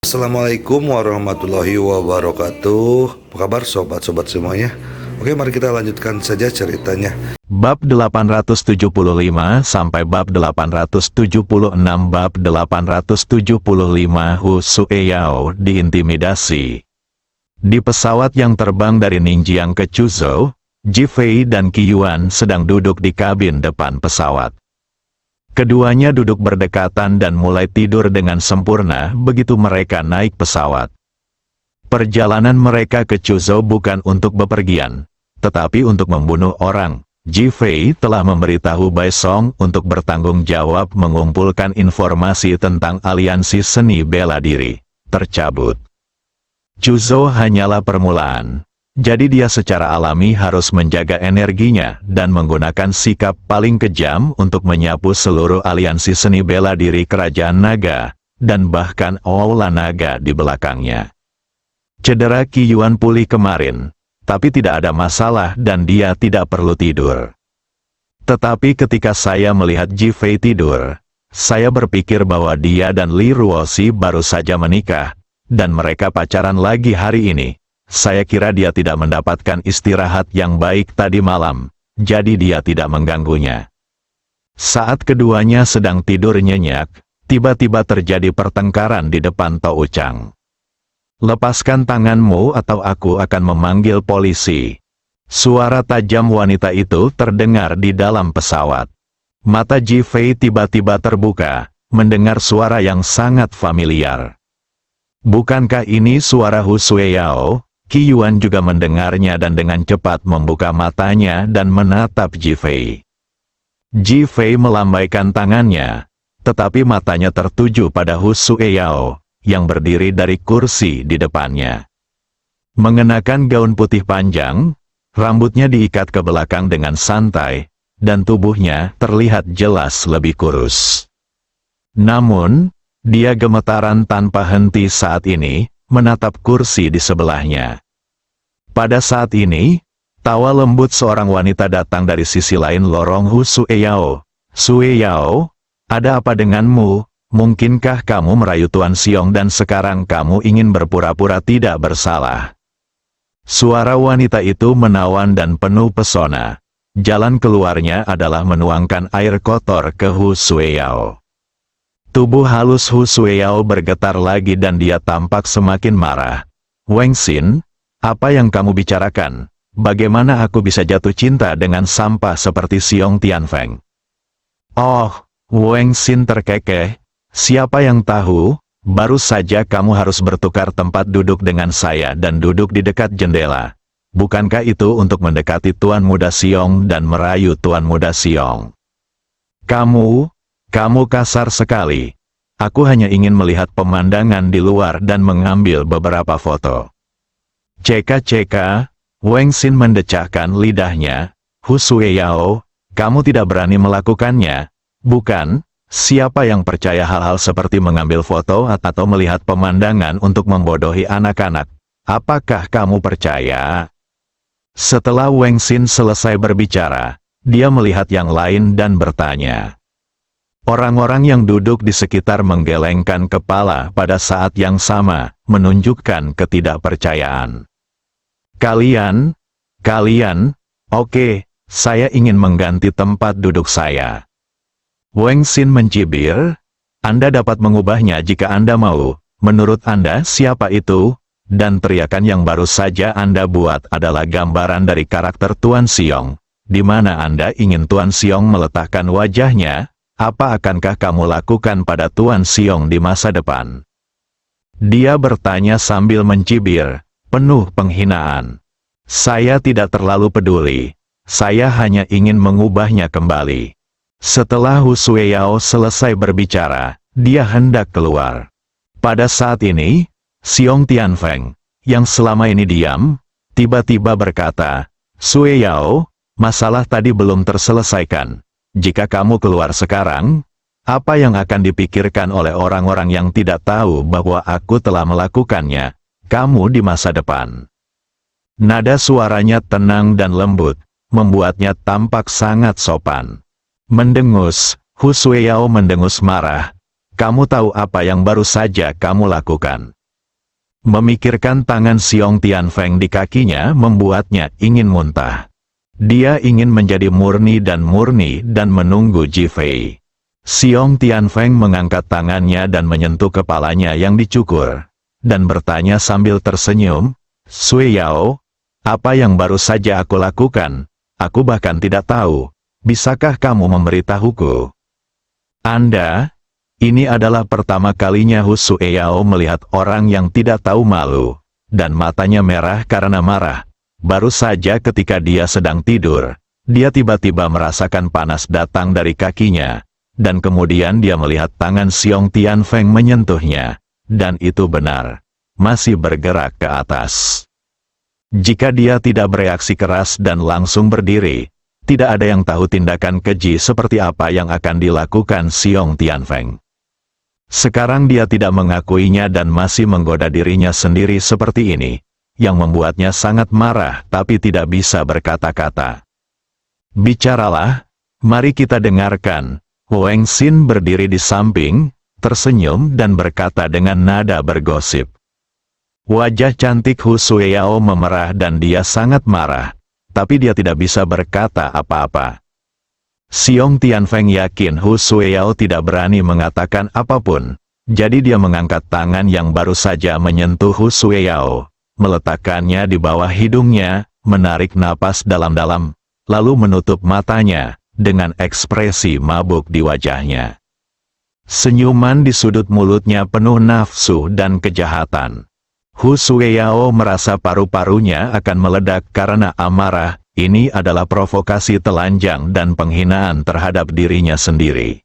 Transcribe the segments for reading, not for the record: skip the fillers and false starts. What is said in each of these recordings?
Assalamualaikum warahmatullahi wabarakatuh. Apa kabar sobat-sobat semuanya? Oke, mari kita lanjutkan saja ceritanya. Bab 875 sampai bab 876. Bab 875 Hu Sueyao diintimidasi. Di pesawat yang terbang dari Ningjiang ke Chuzhou, Ji Fei dan Qi Yuan sedang duduk di kabin depan pesawat. Keduanya duduk berdekatan dan mulai tidur dengan sempurna begitu mereka naik pesawat. Perjalanan mereka ke Chuzhou bukan untuk bepergian, tetapi untuk membunuh orang. Ji Fei telah memberitahu Bai Song untuk bertanggung jawab mengumpulkan informasi tentang aliansi seni bela diri. Tercabut. Chuzhou hanyalah permulaan. Jadi dia secara alami harus menjaga energinya dan menggunakan sikap paling kejam untuk menyapu seluruh aliansi seni bela diri kerajaan naga, dan bahkan Aula naga di belakangnya. Cedera Qi Yuan pulih kemarin, tapi tidak ada masalah dan dia tidak perlu tidur. Tetapi ketika saya melihat Ji Fei tidur, saya berpikir bahwa dia dan Li Ruoxi baru saja menikah, dan mereka pacaran lagi hari ini. Saya kira dia tidak mendapatkan istirahat yang baik tadi malam, jadi dia tidak mengganggunya. Saat keduanya sedang tidur nyenyak, tiba-tiba terjadi pertengkaran di depan Tou Chang. "Lepaskan tanganmu atau aku akan memanggil polisi." Suara tajam wanita itu terdengar di dalam pesawat. Mata Ji Fei tiba-tiba terbuka, mendengar suara yang sangat familiar. Bukankah ini suara Hu Sueyao? Qi Yuan juga mendengarnya dan dengan cepat membuka matanya dan menatap Ji Fei. Ji Fei melambaikan tangannya, tetapi matanya tertuju pada Hu Sueyao, yang berdiri dari kursi di depannya. Mengenakan gaun putih panjang, rambutnya diikat ke belakang dengan santai, dan tubuhnya terlihat jelas lebih kurus. Namun, dia gemetaran tanpa henti saat ini, menatap kursi di sebelahnya. Pada saat ini, tawa lembut seorang wanita datang dari sisi lain lorong Hu Sueyao. "Sueyao, ada apa denganmu? Mungkinkah kamu merayu Tuan Xiong dan sekarang kamu ingin berpura-pura tidak bersalah?" Suara wanita itu menawan dan penuh pesona. Jalan keluarnya adalah menuangkan air kotor ke Hu Sueyao. Tubuh halus Hu Sueyao bergetar lagi dan dia tampak semakin marah. "Wang Xin, apa yang kamu bicarakan? Bagaimana aku bisa jatuh cinta dengan sampah seperti Xiong Tianfeng?" "Oh," Wang Xin terkekeh, "siapa yang tahu, baru saja kamu harus bertukar tempat duduk dengan saya dan duduk di dekat jendela. Bukankah itu untuk mendekati Tuan Muda Xiong dan merayu Tuan Muda Xiong?" Kamu kasar sekali. Aku hanya ingin melihat pemandangan di luar dan mengambil beberapa foto." "Ceka-ceka," Wang Xin mendecahkan lidahnya. "Hu Sueyao, kamu tidak berani melakukannya, bukan? Siapa yang percaya hal-hal seperti mengambil foto atau melihat pemandangan untuk membodohi anak-anak? Apakah kamu percaya?" Setelah Wang Xin selesai berbicara, dia melihat yang lain dan bertanya. Orang-orang yang duduk di sekitar menggelengkan kepala pada saat yang sama, menunjukkan ketidakpercayaan. Kalian, oke, saya ingin mengganti tempat duduk saya." Wang Xin mencibir, "Anda dapat mengubahnya jika Anda mau. Menurut Anda siapa itu?" Dan teriakan yang baru saja Anda buat adalah gambaran dari karakter Tuan Xiong. Di mana Anda ingin Tuan Xiong meletakkan wajahnya? Apa akankah kamu lakukan pada Tuan Xiong di masa depan? Dia bertanya sambil mencibir, penuh penghinaan. "Saya tidak terlalu peduli. Saya hanya ingin mengubahnya kembali." Setelah Hu Sueyao selesai berbicara, dia hendak keluar. Pada saat ini, Xiong Tianfeng, yang selama ini diam, tiba-tiba berkata, "Sueyao, masalah tadi belum terselesaikan. Jika kamu keluar sekarang, apa yang akan dipikirkan oleh orang-orang yang tidak tahu bahwa aku telah melakukannya, kamu di masa depan?" Nada suaranya tenang dan lembut, membuatnya tampak sangat sopan. Mendengus, Hu Sueyao mendengus marah. kamu tahu apa yang baru saja kamu lakukan? Memikirkan tangan Xiong Tianfeng di kakinya membuatnya ingin muntah. Dia ingin menjadi murni dan menunggu Ji Fei. Xiong Tianfeng mengangkat tangannya dan menyentuh kepalanya yang dicukur, dan bertanya sambil tersenyum, "Sui Yao, apa yang baru saja aku lakukan? Aku bahkan tidak tahu. Bisakah kamu memberitahuku?" Ini adalah pertama kalinya Hu Sui Yao melihat orang yang tidak tahu malu, dan matanya merah karena marah. Baru saja ketika dia sedang tidur, dia tiba-tiba merasakan panas datang dari kakinya, dan kemudian dia melihat tangan Xiong Tianfeng menyentuhnya, dan itu benar, masih bergerak ke atas. Jika dia tidak bereaksi keras dan langsung berdiri, tidak ada yang tahu tindakan keji seperti apa yang akan dilakukan Xiong Tianfeng. Sekarang dia tidak mengakuinya dan masih menggoda dirinya sendiri seperti ini, yang membuatnya sangat marah tapi tidak bisa berkata-kata. "Bicaralah, mari kita dengarkan." Wang Xin berdiri di samping, tersenyum dan berkata dengan nada bergosip. Wajah cantik Hu Sui Yao memerah dan dia sangat marah, tapi dia tidak bisa berkata apa-apa. Xiong Tianfeng yakin Hu Sui Yao tidak berani mengatakan apapun, jadi dia mengangkat tangan yang baru saja menyentuh Hu Sui Yao, meletakkannya di bawah hidungnya, menarik napas dalam-dalam, lalu menutup matanya, dengan ekspresi mabuk di wajahnya. Senyuman di sudut mulutnya penuh nafsu dan kejahatan. Hu Sui Yao merasa paru-parunya akan meledak karena amarah. Ini adalah provokasi telanjang dan penghinaan terhadap dirinya sendiri.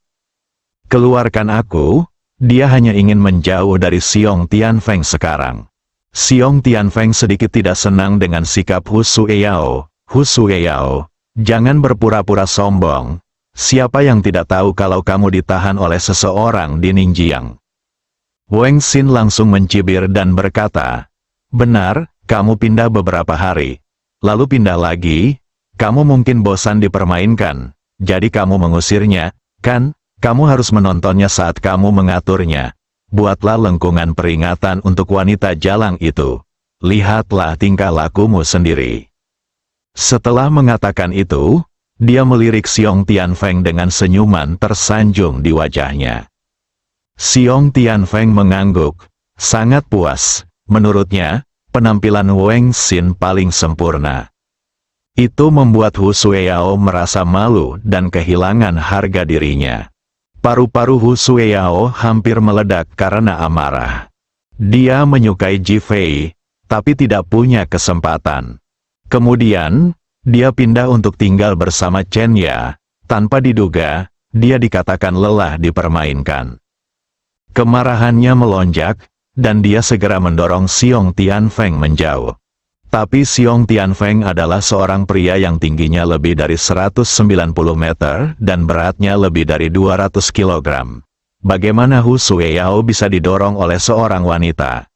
"Keluarkan aku." Dia hanya ingin menjauh dari Xiong Tianfeng sekarang. Xiong Tianfeng sedikit tidak senang dengan sikap Hu Sui Yao. "Hu Sui Yao, jangan berpura-pura sombong. Siapa yang tidak tahu kalau kamu ditahan oleh seseorang di Ningjiang?" Wang Xin langsung mencibir dan berkata, "Benar, kamu pindah beberapa hari. Lalu pindah lagi, kamu mungkin bosan dipermainkan, jadi kamu mengusirnya, kan? Kamu harus menontonnya saat kamu mengaturnya. Buatlah lengkungan peringatan untuk wanita jalang itu. Lihatlah tingkah lakumu sendiri." Setelah mengatakan itu, dia melirik Xiong Tianfeng dengan senyuman tersanjung di wajahnya. Xiong Tianfeng mengangguk, sangat puas. Menurutnya, penampilan Wang Xin paling sempurna. Itu membuat Hu Sui Yao merasa malu dan kehilangan harga dirinya. Paru-paru Hu Sui Yao hampir meledak karena amarah. Dia menyukai Ji Fei, tapi tidak punya kesempatan. Kemudian, dia pindah untuk tinggal bersama Chen Ya. Tanpa diduga, dia dikatakan lelah dipermainkan. Kemarahannya melonjak, dan dia segera mendorong Xiong Tianfeng menjauh. Tapi Xiong Tianfeng adalah seorang pria yang tingginya lebih dari 190 meter dan beratnya lebih dari 200 kilogram. Bagaimana Hu Sui Yao bisa didorong oleh seorang wanita?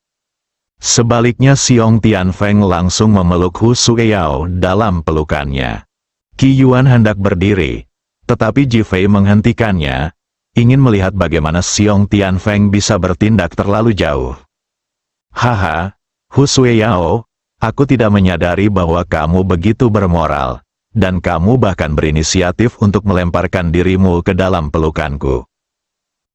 Sebaliknya Xiong Tianfeng langsung memeluk Hu Sui Yao dalam pelukannya. Qi Yuan hendak berdiri, tetapi Ji Fei menghentikannya, ingin melihat bagaimana Xiong Tianfeng bisa bertindak terlalu jauh. "Haha, Hu Sui Yao, aku tidak menyadari bahwa kamu begitu bermoral, dan kamu bahkan berinisiatif untuk melemparkan dirimu ke dalam pelukanku."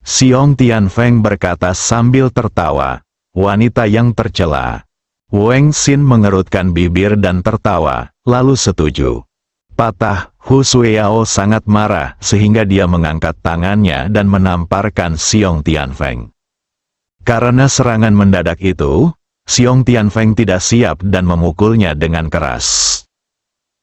Xiong Tianfeng berkata sambil tertawa, "Wanita yang tercela." Wang Xin mengerutkan bibir dan tertawa, lalu setuju. Patah, Hu Sui Yao sangat marah sehingga dia mengangkat tangannya dan menamparkan Xiong Tianfeng. Karena serangan mendadak itu, Xiong Tianfeng tidak siap dan memukulnya dengan keras.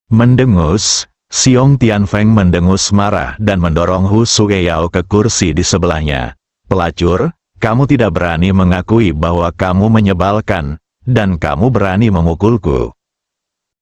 Mendengus, Xiong Tianfeng mendengus marah dan mendorong Hu Sui Yao ke kursi di sebelahnya. "Pelacur, kamu tidak berani mengakui bahwa kamu menyebalkan, dan kamu berani memukulku."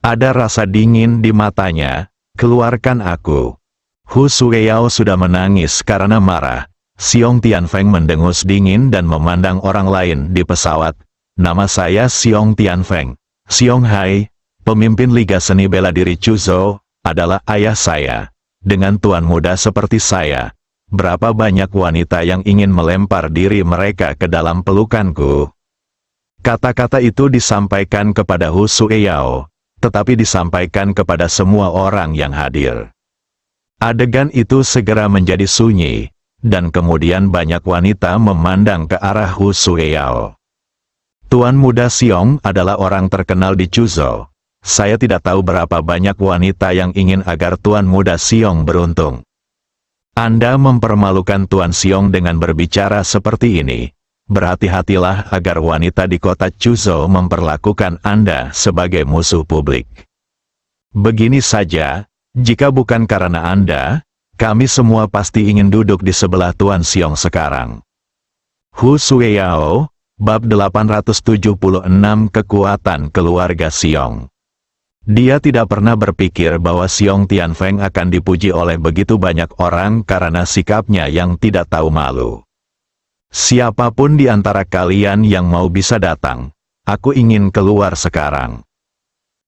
Ada rasa dingin di matanya. "Keluarkan aku." Hu Sui Yao sudah menangis karena marah. Xiong Tianfeng mendengus dingin dan memandang orang lain di pesawat. "Nama saya Xiong Tianfeng. Xiong Hai, pemimpin Liga Seni Bela Diri Chuzhou, adalah ayah saya. Dengan tuan muda seperti saya, berapa banyak wanita yang ingin melempar diri mereka ke dalam pelukanku. Kata-kata itu disampaikan kepada Hu Sueyao, tetapi disampaikan kepada semua orang yang hadir. Adegan itu segera menjadi sunyi, dan kemudian banyak wanita memandang ke arah Hu Sueyao. Tuan Muda Xiong adalah orang terkenal di Chuzhou. Saya tidak tahu berapa banyak wanita yang ingin agar Tuan Muda Xiong beruntung. Anda mempermalukan Tuan Xiong dengan berbicara seperti ini. Berhati-hatilah agar wanita di kota Chuzhou memperlakukan Anda sebagai musuh publik. Begini saja, jika bukan karena Anda, kami semua pasti ingin duduk di sebelah Tuan Xiong sekarang. Hu Sueyao, Bab 876 Kekuatan Keluarga Xiong. Dia tidak pernah berpikir bahwa Xiong Tianfeng akan dipuji oleh begitu banyak orang karena sikapnya yang tidak tahu malu. Siapapun di antara kalian yang mau bisa datang, aku ingin keluar sekarang.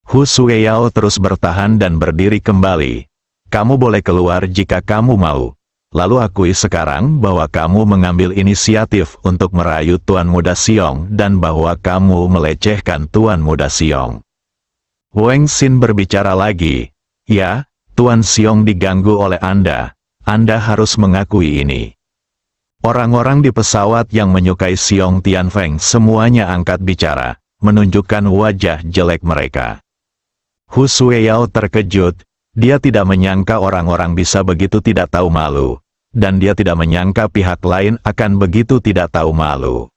Hu Sueyao terus bertahan dan berdiri kembali. Kamu boleh keluar jika kamu mau. Lalu akui sekarang bahwa kamu mengambil inisiatif untuk merayu Tuan Muda Xiong dan bahwa kamu melecehkan Tuan Muda Xiong. Wang Xin berbicara lagi. Ya, Tuan Xiong diganggu oleh Anda. Anda harus mengakui ini. Orang-orang di pesawat yang menyukai Xiong Tianfeng semuanya angkat bicara, menunjukkan wajah jelek mereka. Hu Sueyao terkejut. Dia tidak menyangka orang-orang bisa begitu tidak tahu malu, dan dia tidak menyangka pihak lain akan begitu tidak tahu malu.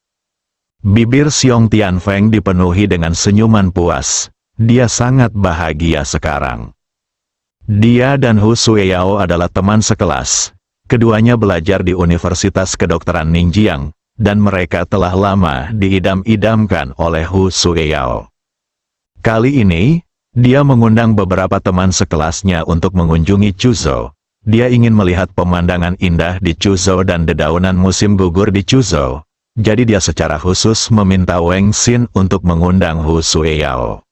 Bibir Xiong Tianfeng dipenuhi dengan senyuman puas. Dia sangat bahagia sekarang. Dia dan Hu Sueyao adalah teman sekelas. Keduanya belajar di Universitas Kedokteran Ningjiang, dan mereka telah lama diidam-idamkan oleh Hu Sueyao. Kali ini, dia mengundang beberapa teman sekelasnya untuk mengunjungi Chuzhou. Dia ingin melihat pemandangan indah di Chuzhou dan dedaunan musim gugur di Chuzhou. Jadi dia secara khusus meminta Wang Xin untuk mengundang Hu Sueyao.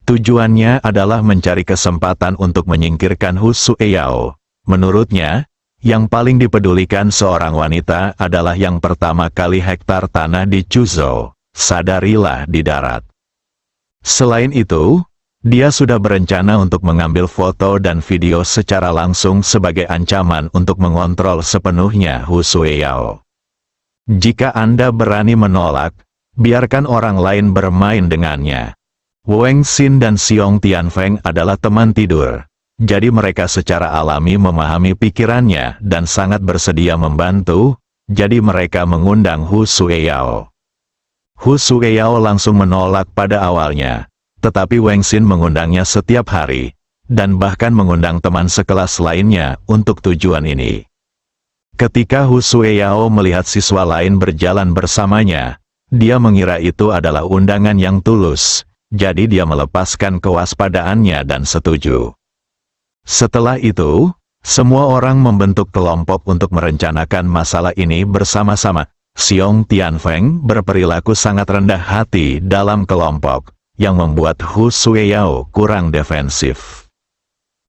Tujuannya adalah mencari kesempatan untuk menyingkirkan Hu Sueyao. Menurutnya, yang paling dipedulikan seorang wanita adalah yang pertama kali hektar tanah di Chuzhou. Sadarilah di darat. Selain itu, dia sudah berencana untuk mengambil foto dan video secara langsung sebagai ancaman untuk mengontrol sepenuhnya Hu Sueyao. Jika Anda berani menolak, biarkan orang lain bermain dengannya. Wang Xin dan Xiong Tianfeng adalah teman tidur. Jadi mereka secara alami memahami pikirannya dan sangat bersedia membantu, jadi mereka mengundang Hu Sueyao. Hu Sueyao langsung menolak pada awalnya. Tetapi Wang Xin mengundangnya setiap hari, dan bahkan mengundang teman sekelas lainnya untuk tujuan ini. Ketika Hu Sueyao melihat siswa lain berjalan bersamanya, dia mengira itu adalah undangan yang tulus, jadi dia melepaskan kewaspadaannya dan setuju. Setelah itu, semua orang membentuk kelompok untuk merencanakan masalah ini bersama-sama. Xiong Tianfeng berperilaku sangat rendah hati dalam kelompok, yang membuat Hu Sueyao kurang defensif.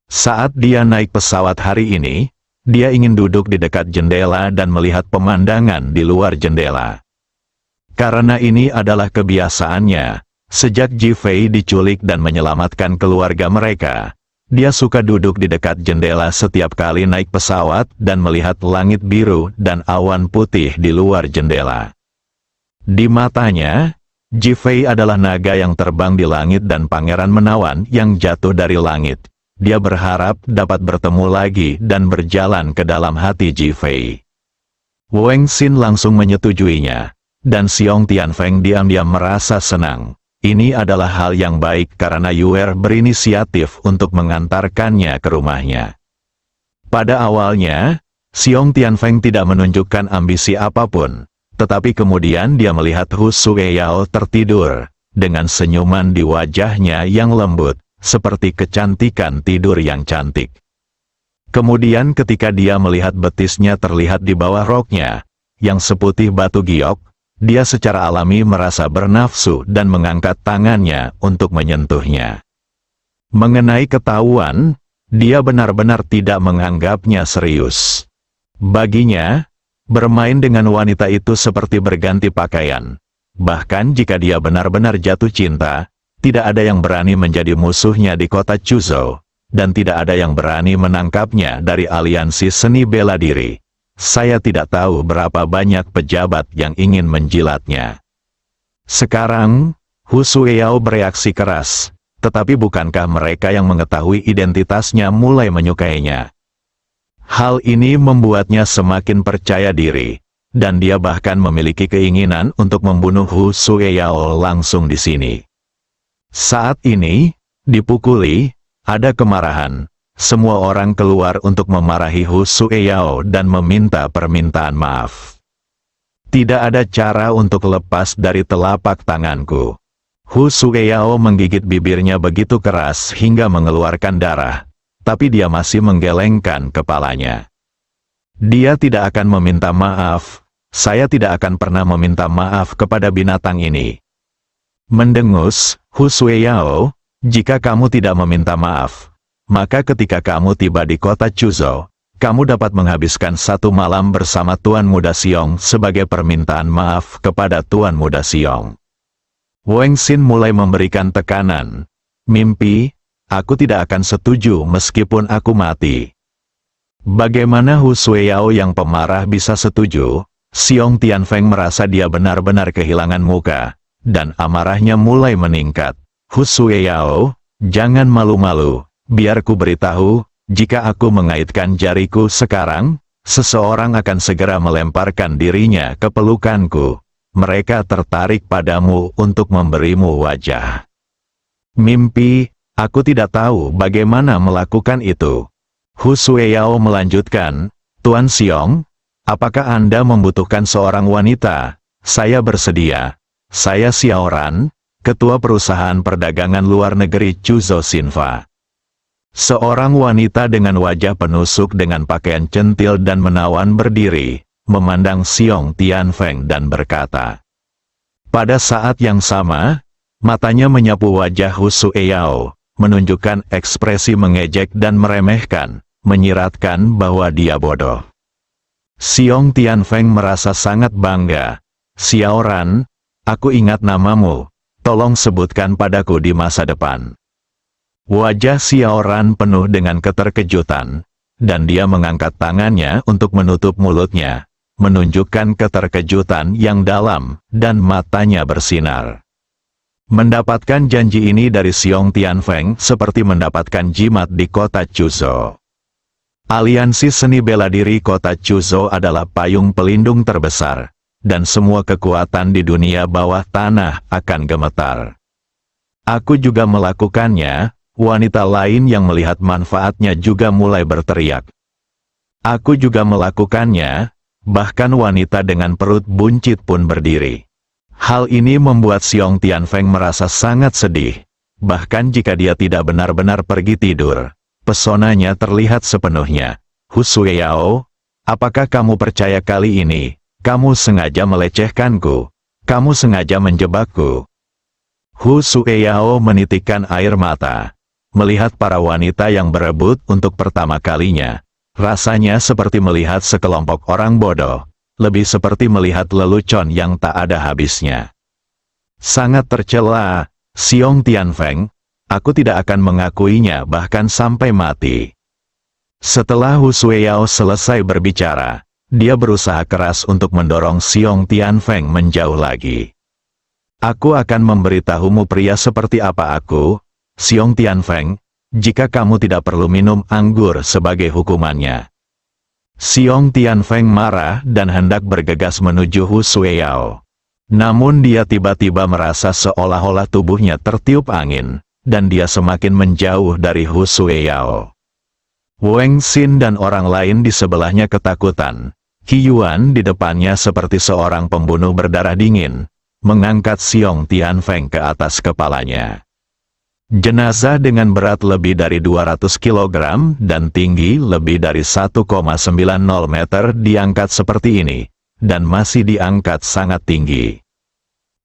Saat dia naik pesawat hari ini, dia ingin duduk di dekat jendela dan melihat pemandangan di luar jendela. Karena ini adalah kebiasaannya, sejak Ji Fei diculik dan menyelamatkan keluarga mereka, dia suka duduk di dekat jendela setiap kali naik pesawat dan melihat langit biru dan awan putih di luar jendela. Di matanya, Ji Fei adalah naga yang terbang di langit dan pangeran menawan yang jatuh dari langit. Dia berharap dapat bertemu lagi dan berjalan ke dalam hati Ji Fei. Wang Xin langsung menyetujuinya, dan Xiong Tianfeng diam-diam merasa senang. Ini adalah hal yang baik karena Yuer berinisiatif untuk mengantarkannya ke rumahnya. Pada awalnya, Xiong Tianfeng tidak menunjukkan ambisi apapun, tetapi kemudian dia melihat Hu Sueyao tertidur, dengan senyuman di wajahnya yang lembut, seperti kecantikan tidur yang cantik. Kemudian ketika dia melihat betisnya terlihat di bawah roknya, yang seputih batu giok, dia secara alami merasa bernafsu dan mengangkat tangannya untuk menyentuhnya. Mengenai ketahuan, dia benar-benar tidak menganggapnya serius. Baginya, bermain dengan wanita itu seperti berganti pakaian. Bahkan jika dia benar-benar jatuh cinta, tidak ada yang berani menjadi musuhnya di kota Chuzhou, dan tidak ada yang berani menangkapnya dari aliansi seni bela diri. Saya tidak tahu berapa banyak pejabat yang ingin menjilatnya. Sekarang, Hu Sueyao bereaksi keras, tetapi bukankah mereka yang mengetahui identitasnya mulai menyukainya? Hal ini membuatnya semakin percaya diri, dan dia bahkan memiliki keinginan untuk membunuh Hu Sueyao langsung di sini. Saat ini, dipukuli, ada kemarahan. Semua orang keluar untuk memarahi Hu Sueyao dan meminta permintaan maaf. Tidak ada cara untuk lepas dari telapak tanganku. Hu Sueyao menggigit bibirnya begitu keras hingga mengeluarkan darah, tapi dia masih menggelengkan kepalanya. Dia tidak akan meminta maaf. Saya tidak akan pernah meminta maaf kepada binatang ini. Mendengus, Hu Sueyao, jika kamu tidak meminta maaf, maka ketika kamu tiba di kota Chuzhou, kamu dapat menghabiskan satu malam bersama Tuan Muda Xiong sebagai permintaan maaf kepada Tuan Muda Xiong. Wang Xin mulai memberikan tekanan. Mimpi, aku tidak akan setuju meskipun aku mati. Bagaimana Hu Sueyao yang pemarah bisa setuju? Xiong Tianfeng merasa dia benar-benar kehilangan muka, dan amarahnya mulai meningkat. Hu Sueyao, jangan malu-malu, biar ku beritahu, jika aku mengaitkan jariku sekarang, seseorang akan segera melemparkan dirinya ke pelukanku. Mereka tertarik padamu untuk memberimu wajah. Mimpi, aku tidak tahu bagaimana melakukan itu. Hu Sueyao melanjutkan, Tuan Xiong, apakah Anda membutuhkan seorang wanita? Saya bersedia. Saya Xiaoran, Ketua Perusahaan Perdagangan Luar Negeri Chuzhou Xinfa. Seorang wanita dengan wajah penusuk dengan pakaian centil dan menawan berdiri, memandang Xiong Tianfeng dan berkata. Pada saat yang sama, matanya menyapu wajah Hu Sueyao, menunjukkan ekspresi mengejek dan meremehkan, menyiratkan bahwa dia bodoh. Xiong Tianfeng merasa sangat bangga. Xiaoran, aku ingat namamu, tolong sebutkan padaku di masa depan. Wajah Xiaoran penuh dengan keterkejutan, dan dia mengangkat tangannya untuk menutup mulutnya, menunjukkan keterkejutan yang dalam, dan matanya bersinar. Mendapatkan janji ini dari Xiong Tianfeng seperti mendapatkan jimat di kota Chuzhou. Aliansi seni bela diri kota Chuzhou adalah payung pelindung terbesar, dan semua kekuatan di dunia bawah tanah akan gemetar. Aku juga melakukannya, wanita lain yang melihat manfaatnya juga mulai berteriak. Aku juga melakukannya, bahkan wanita dengan perut buncit pun berdiri. Hal ini membuat Xiong Tianfeng merasa sangat sedih, bahkan jika dia tidak benar-benar pergi tidur, pesonanya terlihat sepenuhnya. Hu Sueyao, apakah kamu percaya kali ini? Kamu sengaja melecehkanku. Kamu sengaja menjebakku. Hu Sueyao menitikkan air mata. Melihat para wanita yang berebut untuk pertama kalinya, rasanya seperti melihat sekelompok orang bodoh, lebih seperti melihat lelucon yang tak ada habisnya. Sangat tercela, Xiong Tianfeng, aku tidak akan mengakuinya bahkan sampai mati. Setelah Hu Sueyao selesai berbicara, dia berusaha keras untuk mendorong Xiong Tianfeng menjauh lagi. Aku akan memberitahumu pria seperti apa aku, Xiong Tianfeng, jika kamu tidak perlu minum anggur sebagai hukumannya. Xiong Tianfeng marah dan hendak bergegas menuju Hu Sueyao. Namun dia tiba-tiba merasa seolah-olah tubuhnya tertiup angin, dan dia semakin menjauh dari Hu Sueyao. Wang Xin dan orang lain di sebelahnya ketakutan. Qi Yuan di depannya seperti seorang pembunuh berdarah dingin, mengangkat Xiong Tianfeng ke atas kepalanya. Jenazah dengan berat lebih dari 200 kg dan tinggi lebih dari 1,90 meter diangkat seperti ini, dan masih diangkat sangat tinggi.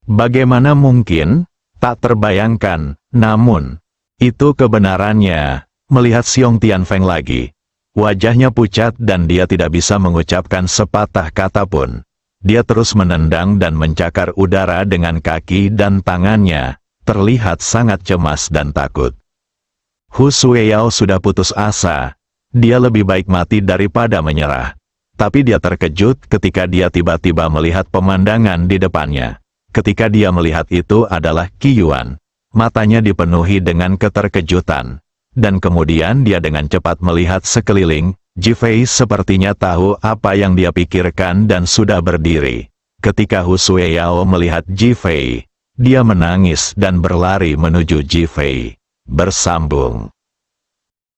Bagaimana mungkin? Tak terbayangkan, namun, itu kebenarannya. Melihat Xiong Tianfeng lagi, Wajahnya pucat dan dia tidak bisa mengucapkan sepatah kata pun. Dia terus menendang dan mencakar udara dengan kaki dan tangannya, terlihat sangat cemas dan takut. Hu Sueyao sudah putus asa. Dia lebih baik mati daripada menyerah. Tapi dia terkejut ketika dia tiba-tiba melihat pemandangan di depannya. Ketika dia melihat itu adalah Qi Yuan. Matanya dipenuhi dengan keterkejutan. Dan kemudian dia dengan cepat melihat sekeliling. Ji Fei sepertinya tahu apa yang dia pikirkan dan sudah berdiri. Ketika Hu Sueyao melihat Ji Fei, dia menangis dan berlari menuju Ji Fei. Bersambung.